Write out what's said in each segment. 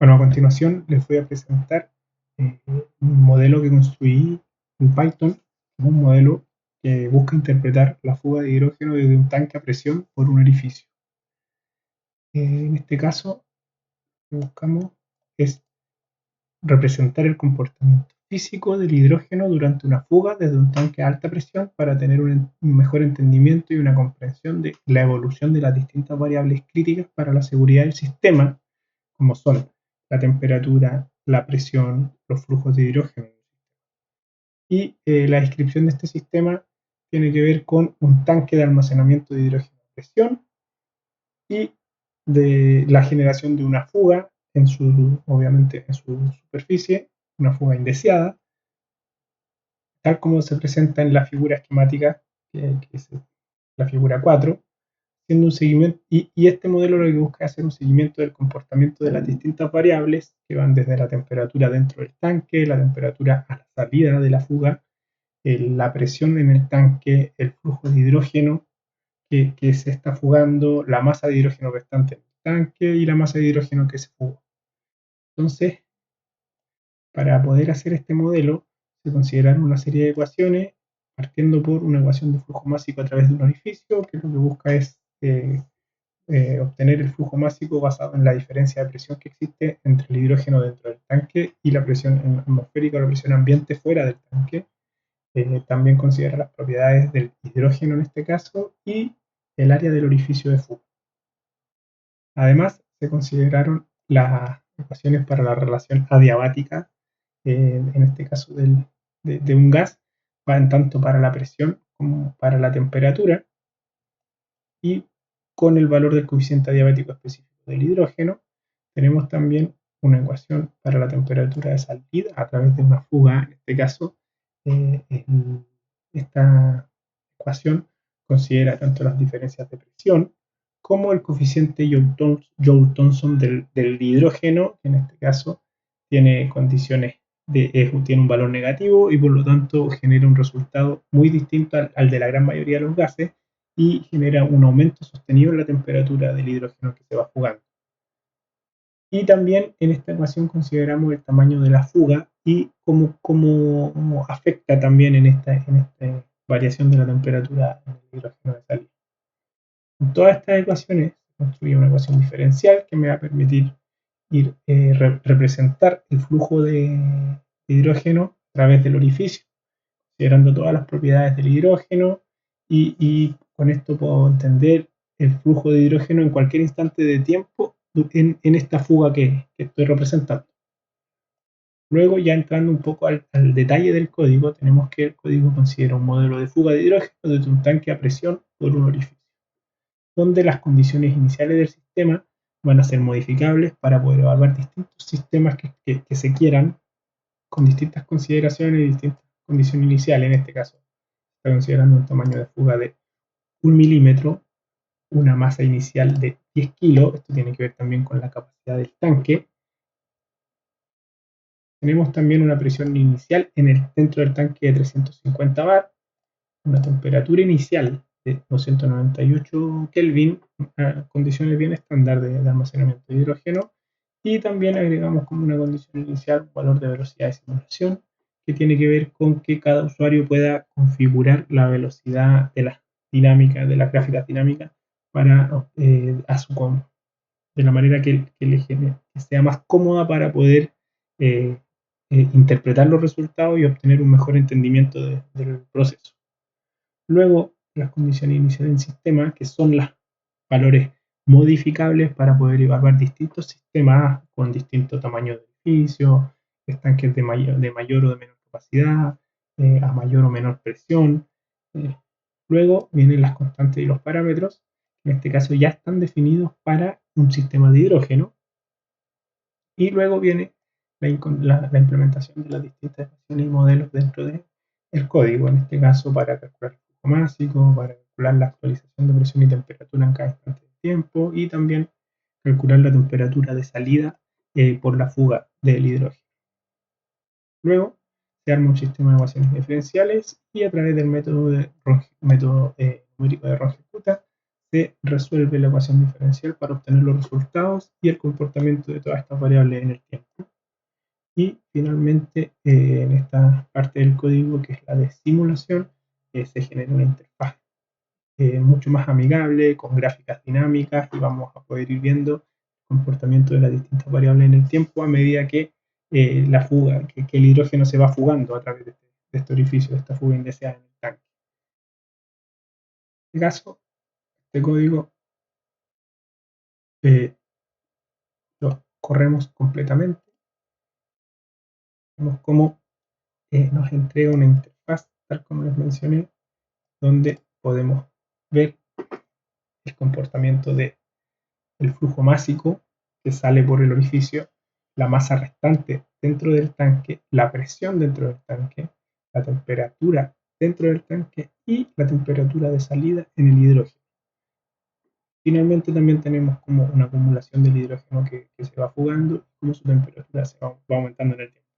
Bueno, a continuación les voy a presentar un modelo que construí en Python, un modelo que busca interpretar la fuga de hidrógeno desde un tanque a presión por un orificio. En este caso, lo que buscamos es representar el comportamiento físico del hidrógeno durante una fuga desde un tanque a alta presión para tener un mejor entendimiento y una comprensión de la evolución de las distintas variables críticas para la seguridad del sistema, como son la temperatura, la presión, los flujos de hidrógeno. Y la descripción de este sistema tiene que ver con un tanque de almacenamiento de hidrógeno a presión y de la generación de una fuga obviamente en su superficie, una fuga indeseada, tal como se presenta en la figura esquemática, que es la figura 4, haciendo un seguimiento, y este modelo lo que busca es hacer un seguimiento del comportamiento de las distintas variables que van desde la temperatura dentro del tanque, la temperatura a la salida de la fuga, la presión en el tanque, el flujo de hidrógeno que se está fugando, la masa de hidrógeno restante en el tanque y la masa de hidrógeno que se fugó. Entonces, para poder hacer este modelo, se consideraron una serie de ecuaciones, partiendo por una ecuación de flujo másico a través de un orificio, que lo que busca es obtener el flujo másico basado en la diferencia de presión que existe entre el hidrógeno dentro del tanque y la presión atmosférica o la presión ambiente fuera del tanque. También considera las propiedades del hidrógeno en este caso y el área del orificio de fuga. Además, se consideraron las ecuaciones para la relación adiabática, en este caso de un gas, van tanto para la presión como para la temperatura, y con el valor del coeficiente adiabático específico del hidrógeno, tenemos también una ecuación para la temperatura de salida a través de una fuga. En este caso, esta ecuación considera tanto las diferencias de presión como el coeficiente Joule-Thomson del hidrógeno, que en este caso tiene condiciones tiene un valor negativo y por lo tanto genera un resultado muy distinto al de la gran mayoría de los gases, y genera un aumento sostenido en la temperatura del hidrógeno que se va fugando. Y también en esta ecuación consideramos el tamaño de la fuga y cómo afecta también en esta variación de la temperatura en el hidrógeno de salida. En todas estas ecuaciones se construye una ecuación diferencial que me va a permitir representar el flujo de hidrógeno a través del orificio, considerando todas las propiedades del hidrógeno, y con esto puedo entender el flujo de hidrógeno en cualquier instante de tiempo en esta fuga que estoy representando. Luego, ya entrando un poco al detalle del código, tenemos que el código considera un modelo de fuga de hidrógeno desde un tanque a presión por un orificio, donde las condiciones iniciales del sistema van a ser modificables para poder evaluar distintos sistemas que se quieran, con distintas consideraciones y distintas condiciones iniciales. En este caso, está considerando un tamaño de fuga de 1 milímetro, una masa inicial de 10 kilos, esto tiene que ver también con la capacidad del tanque. Tenemos también una presión inicial dentro del tanque de 350 bar, una temperatura inicial de 298 Kelvin, condiciones bien estándar de almacenamiento de hidrógeno, y también agregamos como una condición inicial un valor de velocidad de simulación, que tiene que ver con que cada usuario pueda configurar la velocidad de las dinámicas, de las gráficas dinámicas, para de la manera que sea más cómoda para poder eh, interpretar los resultados y obtener un mejor entendimiento del proceso. Luego, las condiciones iniciales del sistema, que son los valores modificables para poder evaluar distintos sistemas con distintos tamaños de edificios, estanques de mayor o de menor capacidad, a mayor o menor presión. Luego vienen las constantes y los parámetros, que en este caso ya están definidos para un sistema de hidrógeno. Y luego viene la implementación de las distintas ecuaciones y modelos dentro del código, en este caso para calcular el flujo másico, para calcular la actualización de presión y temperatura en cada instante de tiempo, y también calcular la temperatura de salida por la fuga del hidrógeno. Luego se arma un sistema de ecuaciones diferenciales y a través del método numérico de Ron-Hekuta se resuelve la ecuación diferencial para obtener los resultados y el comportamiento de todas estas variables en el tiempo. Y finalmente, en esta parte del código, que es la de simulación, se genera una interfaz mucho más amigable, con gráficas dinámicas, y vamos a poder ir viendo el comportamiento de las distintas variables en el tiempo a medida que la fuga, que el hidrógeno se va fugando a través de este orificio, de esta fuga indeseada en el tanque. En este caso, este código lo corremos completamente. Vemos cómo nos entrega una interfaz, tal como les mencioné, donde podemos ver el comportamiento del flujo másico que sale por el orificio, la masa restante dentro del tanque, la presión dentro del tanque, la temperatura dentro del tanque y la temperatura de salida en el hidrógeno. Finalmente también tenemos como una acumulación del hidrógeno que se va fugando y cómo su temperatura se va aumentando en el tiempo.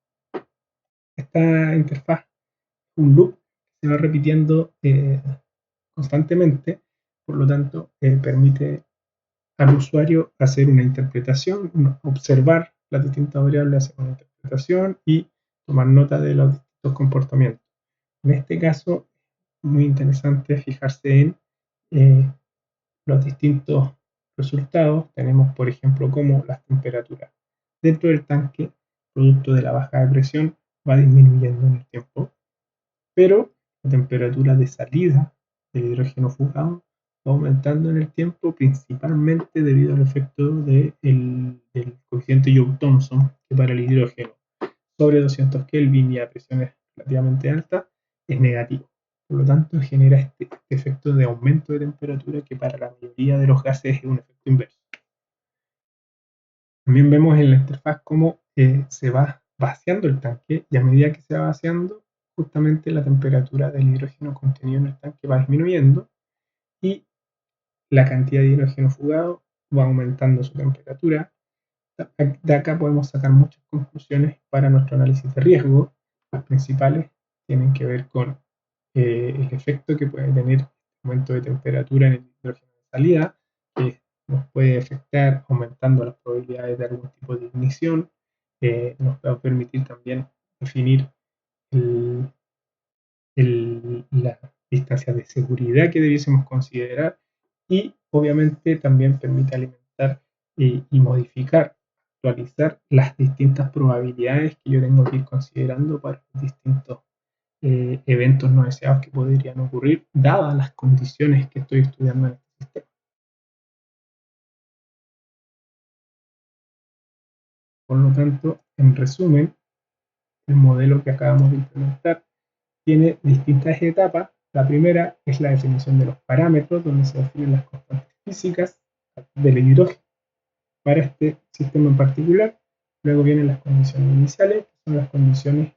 Esta interfaz es un loop que se va repitiendo constantemente, por lo tanto permite al usuario hacer una interpretación, observar las distintas variables, hacer una interpretación y tomar nota de los distintos comportamientos. En este caso, muy interesante fijarse en los distintos resultados. Tenemos, por ejemplo, cómo las temperaturas dentro del tanque, producto de la baja de presión, va disminuyendo en el tiempo, pero la temperatura de salida del hidrógeno fugado va aumentando en el tiempo, principalmente debido al efecto del coeficiente Joule-Thomson, que para el hidrógeno sobre 200 Kelvin y a presiones relativamente altas es negativo. Por lo tanto, genera este efecto de aumento de temperatura que para la mayoría de los gases es un efecto inverso. También vemos en la interfaz cómo se va vaciando el tanque, y a medida que se va vaciando, justamente la temperatura del hidrógeno contenido en el tanque va disminuyendo y la cantidad de hidrógeno fugado va aumentando su temperatura. De acá podemos sacar muchas conclusiones para nuestro análisis de riesgo. Las principales tienen que ver con el efecto que puede tener el aumento de temperatura en el hidrógeno de salida, que nos puede afectar aumentando las probabilidades de algún tipo de ignición. Nos va a permitir también definir las distancias de seguridad que debiésemos considerar, y obviamente también permite alimentar y modificar, actualizar las distintas probabilidades que yo tengo que ir considerando para los distintos eventos no deseados que podrían ocurrir, dadas las condiciones que estoy estudiando en este sistema. Por lo tanto, en resumen, el modelo que acabamos de implementar tiene distintas etapas. La primera es la definición de los parámetros, donde se definen las constantes físicas del hidrógeno para este sistema en particular. Luego vienen las condiciones iniciales, que son las condiciones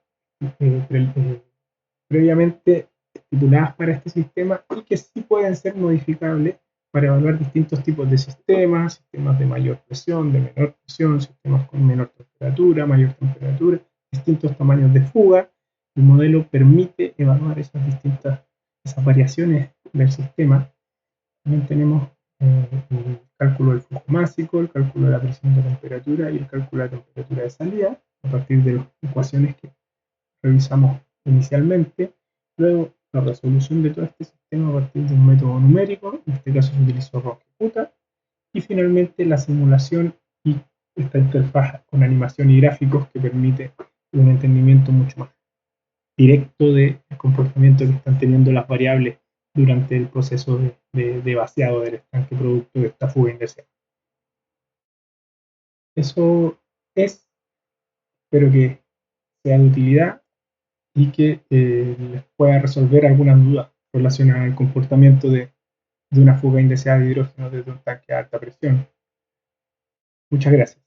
previamente estipuladas para este sistema y que sí pueden ser modificables para evaluar distintos tipos de sistemas, sistemas de mayor presión, de menor presión, sistemas con menor temperatura, mayor temperatura, distintos tamaños de fuga. El modelo permite evaluar esas variaciones del sistema. También tenemos el cálculo del flujo másico, el cálculo de la presión de temperatura y el cálculo de la temperatura de salida, a partir de las ecuaciones que revisamos inicialmente. Luego, la resolución de todo este sistema a partir de un método numérico, en este caso se utilizó Rocketputa, y finalmente la simulación y esta interfaz con animación y gráficos que permite un entendimiento mucho más directo del comportamiento que están teniendo las variables durante el proceso de vaciado del estanque producto de esta fuga indeseada. Eso es, espero que sea de utilidad y que les pueda resolver algunas dudas relacionadas al comportamiento de una fuga indeseada de hidrógeno desde un tanque a alta presión. Muchas gracias.